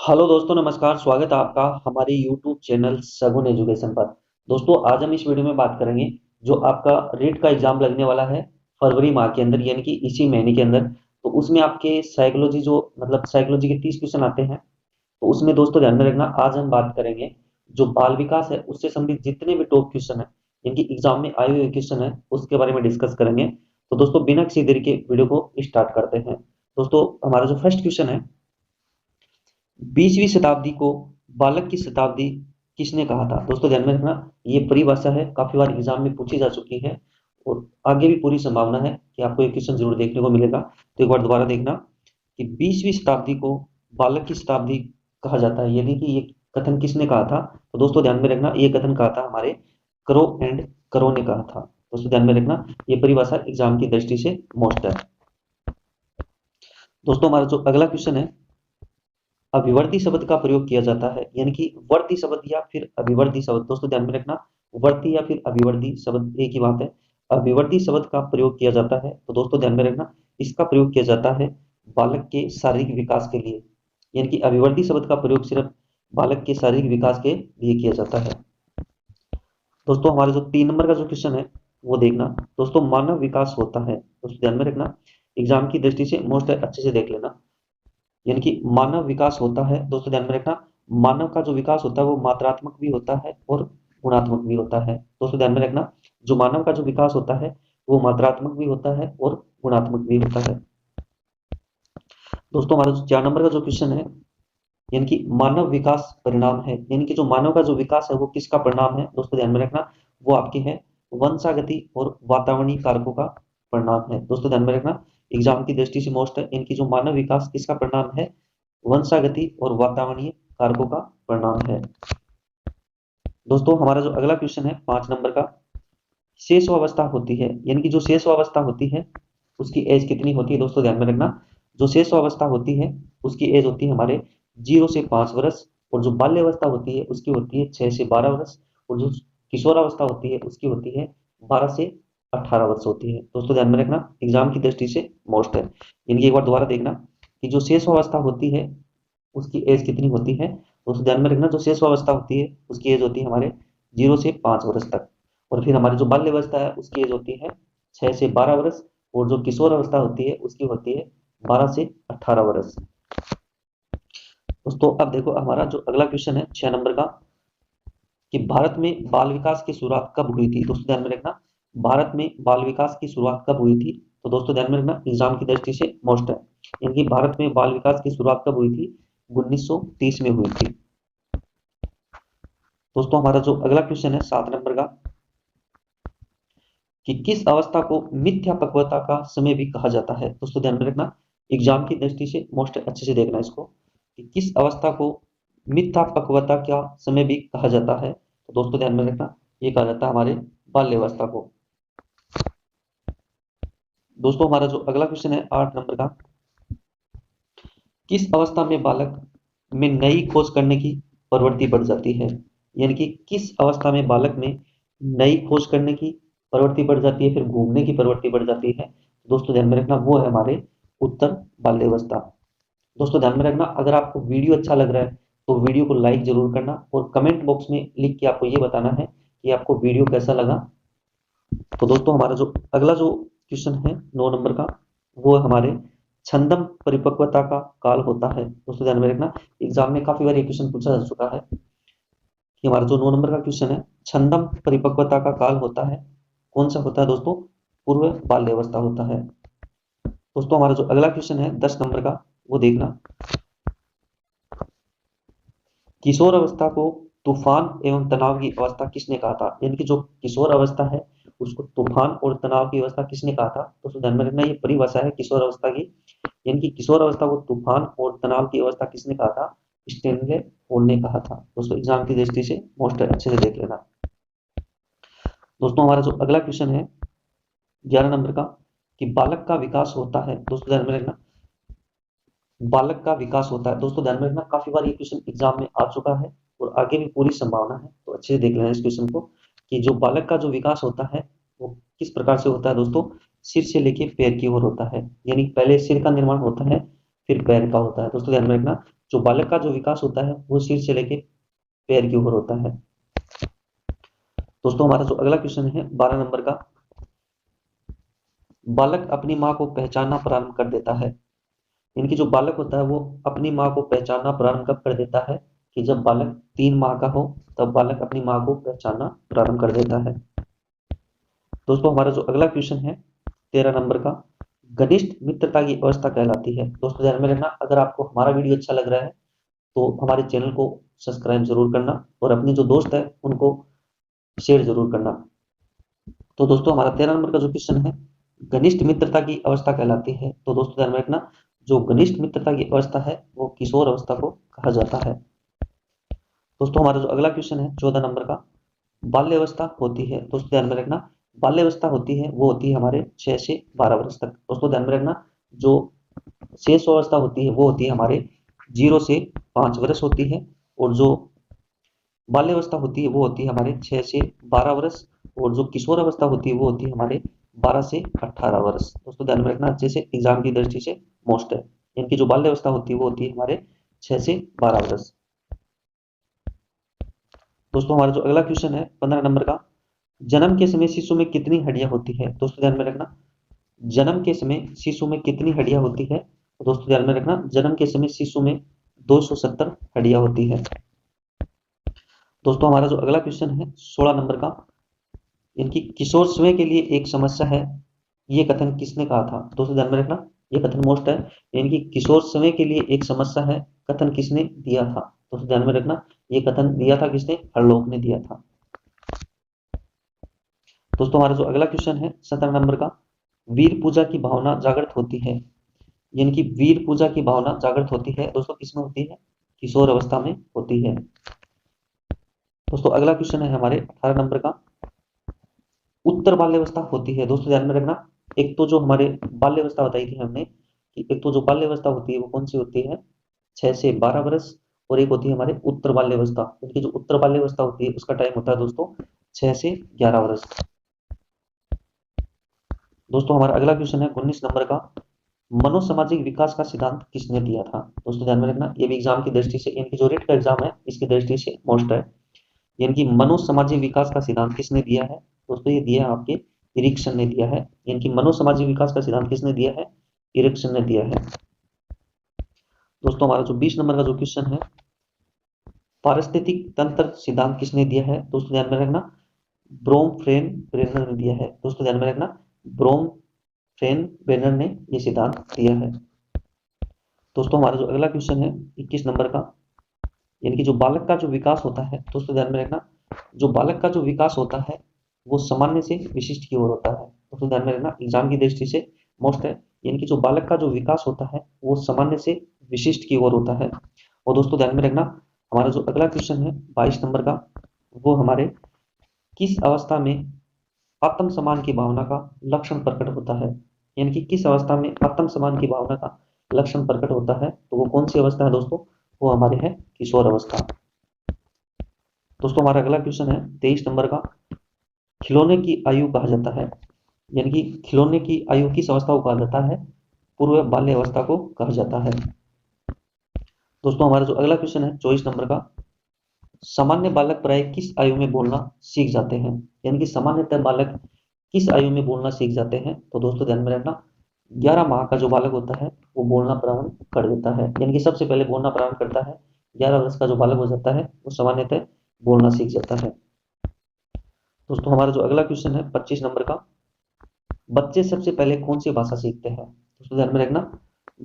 Hello दोस्तों, नमस्कार। स्वागत है आपका हमारे यूट्यूब चैनल सगुन एजुकेशन पर। दोस्तों, आज हम इस वीडियो में बात करेंगे जो आपका रीट का एग्जाम लगने वाला है फरवरी माह के अंदर, यानी कि इसी महीने के अंदर। तो उसमें आपके साइकोलॉजी जो मतलब साइकोलॉजी के 30 क्वेश्चन आते हैं। तो उसमें दोस्तों ध्यान में रखना, आज हम बात करेंगे जो बाल विकास है उससे संबंधित जितने भी टॉप क्वेश्चन है, जिनकी एग्जाम में आए हुए क्वेश्चन है, उसके बारे में डिस्कस करेंगे। तो दोस्तों बिना किसी देरी के वीडियो को स्टार्ट करते हैं। दोस्तों, हमारा जो फर्स्ट क्वेश्चन है, 20वीं शताब्दी को बालक की शताब्दी किसने कहा था? दोस्तों ध्यान में रखना, ये परिभाषा है, काफी बार एग्जाम में पूछी जा चुकी है और आगे भी पूरी संभावना है कि आपको ये क्वेश्चन जरूर देखने को मिलेगा। तो एक बार दोबारा देखना कि 20वीं शताब्दी को बालक की शताब्दी कहा जाता है, यानी कि ये कथन किसने कहा था? तो दोस्तों ध्यान में रखना, ये कथन कहा था हमारे करो एंड करो ने कहा था। दोस्तों ध्यान में रखना, ये परिभाषा एग्जाम की दृष्टि से मोस्ट है। दोस्तों, हमारा जो अगला क्वेश्चन है, अभिवर्ती शब्द का प्रयोग किया जाता है, यानी कि वर्ती शब्द या फिर अभिवर्ती शब्द। दोस्तों ध्यान में रखना, वर्ती या फिर अभिवर्ती शब्द एक ही बात है। अभिवर्ती शब्द का प्रयोग किया जाता है, तो दोस्तों ध्यान में रखना, इसका प्रयोग किया जाता है बालक के शारीरिक विकास के लिए, यानी कि अभिवर्ती शब्द का प्रयोग सिर्फ बालक के शारीरिक विकास के लिए किया जाता है। दोस्तों, हमारे जो 3 नंबर का जो क्वेश्चन है वो देखना। दोस्तों, मानव विकास होता है, दोस्तों ध्यान में रखना, एग्जाम की दृष्टि से मोस्ट है, अच्छे से देख लेना। यानी कि मानव विकास होता है, दोस्तों ध्यान में रखना, मानव का जो विकास होता है वो मात्रात्मक भी होता है और गुणात्मक भी होता है। दोस्तों ध्यान में रखना, जो मानव का जो विकास होता है वो मात्रात्मक भी होता है और गुणात्मक भी होता है। दोस्तों, हमारा जो 4 नंबर का जो क्वेश्चन है, यानी कि मानव विकास परिणाम है, यानी कि जो मानव का जो विकास है वो किसका परिणाम है? दोस्तों ध्यान में रखना, वो आपके है वंशागति और वातावरणीय कारकों का परिणाम है। दोस्तों ध्यान में रखना, एग्जाम की दृष्टि से मोस्ट है, इनकी जो मानव विकास किसका परिणाम है? वंशागति और वातावरणीय कारकों का परिणाम है। दोस्तों, हमारा जो अगला क्वेश्चन है 5 नंबर का, शेषवावस्था होती है, यानी कि जो शेषवावस्था होती है उसकी एज कितनी होती है? दोस्तों ध्यान में रखना, जो शेषवावस्था होती है उसकी एज होती है हमारे 0 से 5 वर्ष, और जो बाल्यावस्था होती है उसकी होती है 6 से 12 वर्ष, और जो किशोरावस्था होती है उसकी होती है 12 से 18 वर्ष होती है। दोस्तों ध्यान में रखना, एग्जाम की दृष्टि से मोस्ट है। यानी एक बार दोबारा देखना कि जो शेषवावस्था होती है उसकी एज कितनी होती है। तो उस ध्यान में रखना, जो शेषवावस्था होती है उसकी एज होती है हमारे 0 से 5 वर्ष तक, और फिर हमारी जो बाल्यावस्था है उसकी एज होती है 6 से 12 वर्ष, और जो किशोर अवस्था होती है उसकी होती है 12 से 18 वर्ष। दोस्तों, अब देखो हमारा जो अगला क्वेश्चन है 6 नंबर का, कि भारत में बाल विकास की शुरुआत कब हुई थी? दोस्तों ध्यान में रखना, भारत में बाल विकास की शुरुआत कब हुई थी? तो दोस्तों ध्यान में रखना, एग्जाम की दृष्टि से मोस्ट है, यानी कि भारत में बाल विकास की शुरुआत कब हुई थी? 1930 में हुई थी। दोस्तों, हमारा जो अगला क्वेश्चन है 7 नंबर का, कि किस अवस्था को मिथ्या पक्वता का समय भी कहा जाता है? दोस्तों ध्यान में रखना, एग्जाम की दृष्टि से मोस्ट अच्छे से देखना इसको, कि किस अवस्था को मिथ्या पक्वता का समय भी कहा जाता है? तो दोस्तों ध्यान में रखना, ये कहा जाता है हमारे बाल्यावस्था को। दोस्तों, हमारा जो अगला क्वेश्चन है 8 नंबर का, किस अवस्था में बालक में नई खोज करने की प्रवृत्ति बढ़ जाती है? यानी कि किस अवस्था में बालक में नई खोज करने की प्रवृत्ति बढ़ जाती है, फिर घूमने की प्रवृत्ति बढ़ जाती है? दोस्तों ध्यान में रखना, वो है हमारे उत्तर बाल्यावस्था। दोस्तों ध्यान में रखना, अगर आपको वीडियो अच्छा लग रहा है तो वीडियो को लाइक जरूर करना, और कमेंट बॉक्स में लिख के आपको ये बताना है कि आपको वीडियो कैसा लगा। तो दोस्तों, हमारा जो अगला जो क्वेश्चन है 9 नंबर का, वो हमारे छंदम परिपक्वता का काल होता है। दोस्तों ध्यान में रखना, एग्जाम में काफी बार ये क्वेश्चन पूछा जा चुका है कि हमारा जो 9 नंबर का क्वेश्चन है, छंदम परिपक्वता का काल होता है, कौन सा होता है? दोस्तों, पूर्व बाल्यावस्था होता है। दोस्तों, हमारा जो अगला क्वेश्चन है 10 नंबर का, वो देखना, किशोर अवस्था को तूफान एवं तनाव की अवस्था किसने कहा था? यानी कि जो किशोर अवस्था है उसको तूफान और तनाव की अवस्था किसने कहा था? तो ध्यान में रखना, ये परिभाषा है किशोर अवस्था की, यानी कि किशोर अवस्था को तूफान और तनाव की अवस्था किसने कहा था? स्टेनले होल ने कहा था। दोस्तों, एग्जाम की दृष्टि से मोस्ट अच्छे से देख लेना। दोस्तों, हमारा जो अगला क्वेश्चन है 11 नंबर का, कि बालक का विकास होता है। दोस्तों ध्यान में रखना, बालक का विकास होता है। दोस्तों ध्यान में रखना, काफी बार ये क्वेश्चन एग्जाम में आ चुका है और आगे भी पूरी संभावना है, तो अच्छे से देख लेना इस क्वेश्चन को, कि जो बालक का जो विकास होता है वो किस प्रकार से होता है? दोस्तों, सिर से लेके पैर की ओर होता है, यानी पहले सिर का निर्माण होता है फिर पैर का होता है। दोस्तों ध्यान में रखना, जो बालक का जो विकास होता है वो सिर से लेके पैर की ओर होता है। दोस्तों हमारा जो अगला क्वेश्चन है 12 नंबर का, बालक अपनी माँ को पहचानना प्रारंभ कर देता है। इनकी जो बालक होता है वो अपनी माँ को पहचानना प्रारंभ कब कर देता है, कि जब बालक 3 माह का हो तब बालक अपनी माँ को पहचानना प्रारंभ कर देता है। दोस्तों हमारा जो अगला क्वेश्चन है 13 नंबर का, घनिष्ठ मित्रता की अवस्था कहलाती है। दोस्तों ध्यान में रखना, अगर आपको हमारा वीडियो अच्छा लग रहा है तो हमारे चैनल को सब्सक्राइब जरूर करना और अपने जो दोस्त है उनको शेयर जरूर करना। तो दोस्तों हमारा 13 नंबर का जो क्वेश्चन है, घनिष्ठ मित्रता की अवस्था कहलाती है। तो दोस्तों ध्यान में रखना, जो घनिष्ठ मित्रता की अवस्था है वो किशोर अवस्था को कहा जाता है। दोस्तों हमारा जो अगला क्वेश्चन है 14 नंबर का, बाल्य अवस्था होती है। दोस्तों ध्यान में रखना, बाल्य अवस्था होती है वो होती है हमारे 6 से 12 वर्ष तक। दोस्तों ध्यान में रखना, जो शेष अवस्था होती है वो होती है हमारे 0 से 5 वर्ष होती है, और जो बाल्यावस्था होती है वो होती है हमारे 6 से 12 वर्ष, और जो किशोर अवस्था होती है वो होती है हमारे 12 से 18 वर्ष। दोस्तों ध्यान में रखना, अच्छे से एग्जाम की दृष्टि से मोस्ट है। इनकी जो बाल्यावस्था होती है वो होती है हमारे 6 से 12 वर्ष। दोस्तों हमारा जो अगला क्वेश्चन है 15 नंबर का, जन्म के समय शिशु में कितनी हड्डियां होती है। दोस्तों ध्यान में रखना, जन्म के समय शिशु में कितनी हड्डियां होती है। तो दोस्तों ध्यान में रखना, जन्म के समय शिशु में 270 हड्डियां होती है। दोस्तों हमारा जो अगला क्वेश्चन है 16 नंबर का, इनकी किशोर स्वयं के लिए एक समस्या है, ये कथन किसने कहा था। दोस्तों ध्यान में रखना, ये कथन मोस्ट है। इनकी किशोर स्वयं के लिए एक समस्या है, कथन किसने दिया था। दोस्तों ध्यान में रखना, ये कथन दिया था किसने, हरलोक ने दिया था। दोस्तों हमारा जो अगला क्वेश्चन है 17 नंबर का, वीर पूजा की भावना जागृत होती है। यानी कि वीर पूजा की भावना जागृत होती है दोस्तों किसमें होती है, किशोर अवस्था में होती है। दोस्तों अगला क्वेश्चन है हमारे 18 नंबर का, उत्तर बाल्यावस्था होती है। दोस्तों ध्यान में रखना, एक तो जो हमारे बाल्यावस्था बताई थी हमने कि एक तो जो बाल्यावस्था होती है वो कौन सी होती है, 6 से 12 वर्ष, और एक होती है हमारे उत्तर बाल्यावस्था। इनकी जो उत्तर बाल्यावस्था होती है उसका टाइम होता है दोस्तों 6 से 11 वर्ष। दोस्तों हमारा अगला क्वेश्चन है 19 नंबर का, मनोसामाजिक विकास का सिद्धांत किसने दिया था। दोस्तों ध्यान में रखना, ये भी एग्जाम की दृष्टि से, इनकी जो रेट का एग्जाम है इसकी दृष्टि से मोस्ट है। इनकी मनोसामाजिक विकास का सिद्धांत किसने दिया है। दोस्तों ये दिया है आपके इरिक्सन ने दिया है। इनकी मनोसामाजिक विकास का सिद्धांत किसने दिया है, इरिक्सन ने दिया है। दोस्तों हमारा जो 20 नंबर का जो क्वेश्चन है, पारिस्थितिक तंत्र सिद्धांत किसने दिया है। दोस्तों ध्यान में रखना, ब्रोम-फ्रेन ब्रेनर ने दिया है। दोस्तों ध्यान में रखना, ब्रोम-फ्रेन ब्रेनर ने यह सिद्धांत दिया है। दोस्तों हमारा जो अगला क्वेश्चन है 21 नंबर का, यानी कि जो बालक का जो विकास होता है, दोस्तों ध्यान में रखना, जो बालक का जो विकास होता है वो सामान्य से विशिष्ट की ओर होता है। दोस्तों ध्यान में रखना, एग्जाम की दृष्टि से मोस्ट है। यानी कि जो बालक का जो विकास होता है वो सामान्य से विशिष्ट की ओर होता है। और दोस्तों ध्यान में रखना, हमारा जो अगला क्वेश्चन है 22 नंबर का, वो हमारे किस अवस्था में आत्मसम्मान की भावना का लक्षण प्रकट होता है। यानी कि किस अवस्था में आत्मसम्मान की भावना का लक्षण प्रकट होता है, तो वो कौन सी अवस्था है दोस्तों, वो हमारे है किशोर अवस्था। दोस्तों हमारा अगला क्वेश्चन है 23 नंबर का, खिलौने की आयु कहा जाता है। यानी कि खिलौने की आयु किस अवस्था को कहा जाता है, पूर्व बाल्य अवस्था को कहा जाता है। दोस्तों हमारा जो अगला क्वेश्चन है 24 नंबर का, सामान्य बालक प्राय किस आयु में बोलना सीख जाते हैं। यानी कि सामान्यतः बालक किस आयु में बोलना सीख जाते हैं। तो दोस्तों ध्यान में रखना, 11 माह का जो बालक होता है वो बोलना प्रारंभ कर देता है। यानी कि सबसे पहले बोलना प्रारंभ करता है। 11 वर्ष का जो बालक हो जाता है वो सामान्यतः बोलना सीख जाता है। दोस्तों हमारा जो अगला क्वेश्चन है 25 नंबर का, बच्चे सबसे पहले कौन सी भाषा सीखते हैं। दोस्तों ध्यान में रखना,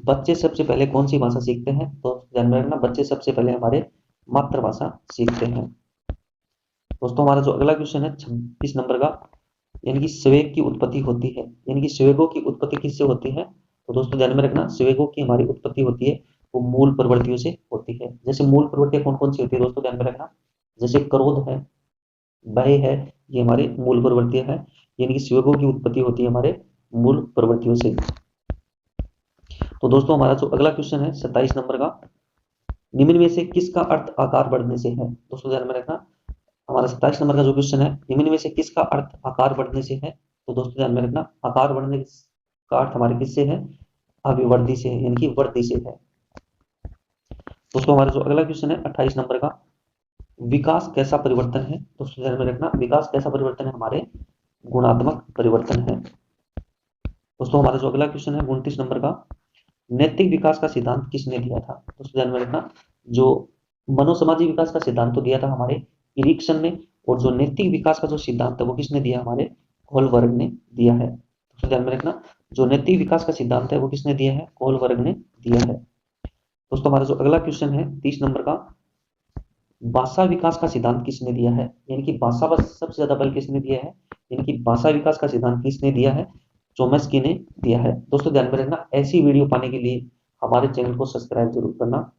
बच्चे सबसे पहले कौन सी भाषा सीखते हैं। तो ध्यान में रखना, बच्चे सबसे पहले हमारे मातृभाषा सीखते हैं। दोस्तों हमारा जो अगला क्वेश्चन है 26 नंबर का, यानी कि संवेग की उत्पत्ति होती है। यानी कि संवेगों की उत्पत्ति किससे होती है। तो दोस्तों ध्यान में रखना, संवेगों की हमारी उत्पत्ति होती है वो मूल प्रवृत्तियों से होती है। जैसे मूल प्रवृत्तियां कौन कौन सी होती है दोस्तों ध्यान में रखना, जैसे क्रोध है, भय है, ये हमारी मूल प्रवृत्तियां हैं। यानी कि संवेगों की उत्पत्ति होती है हमारे मूल प्रवृत्तियों से। तो दोस्तों हमारा जो अगला क्वेश्चन है 27 नंबर का, निम्न में से किसका अर्थ आकार बढ़ने से है। दोस्तों ध्यान में रखना, हमारा 27 नंबर का जो क्वेश्चन है, निम्न में से किसका अर्थ आकार बढ़ने से है। तो दोस्तों ध्यान में रखना, आकार बढ़ने का अर्थ हमारे किससे है, अभिवृद्धि से, यानी कि वृद्धि से है। दोस्तों हमारा जो अगला क्वेश्चन है 28 नंबर का, विकास कैसा परिवर्तन है। दोस्तों ध्यान में रखना, विकास कैसा परिवर्तन है, हमारे गुणात्मक परिवर्तन है। दोस्तों हमारा जो अगला क्वेश्चन है 29 नंबर का, नैतिक विकास का सिद्धांत किसने दिया था। दोस्तों ध्यान में रखना, जो मनोसामाजिक विकास का सिद्धांत तो दिया था हमारे इरिक्सन ने, और जो नैतिक विकास का जो सिद्धांत है वो किसने दिया, हमारे कोहलबर्ग ने दिया है। दोस्तों ध्यान में रखना, जो नैतिक विकास का सिद्धांत है वो किसने दिया है, कोहलबर्ग ने दिया है। दोस्तों हमारा जो अगला क्वेश्चन है 30 नंबर का, भाषा विकास का सिद्धांत किसने दिया है, यानी कि भाषा पर सबसे ज्यादा बल किसने दिया है, यानी कि भाषा विकास का सिद्धांत किसने दिया है, चोम्स्की ने दिया है। दोस्तों ध्यान में रखना, ऐसी वीडियो पाने के लिए हमारे चैनल को सब्सक्राइब जरूर करना।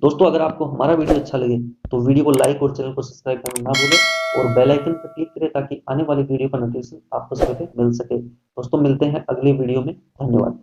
दोस्तों अगर आपको हमारा वीडियो अच्छा लगे तो वीडियो को लाइक और चैनल को सब्सक्राइब करना ना भूलें, और बेल आइकन पर क्लिक करें ताकि आने वाली वीडियो का नोटिफिकेशन आपको सबसे पहले मिल सके। दोस्तों मिलते हैं अगली वीडियो में, धन्यवाद।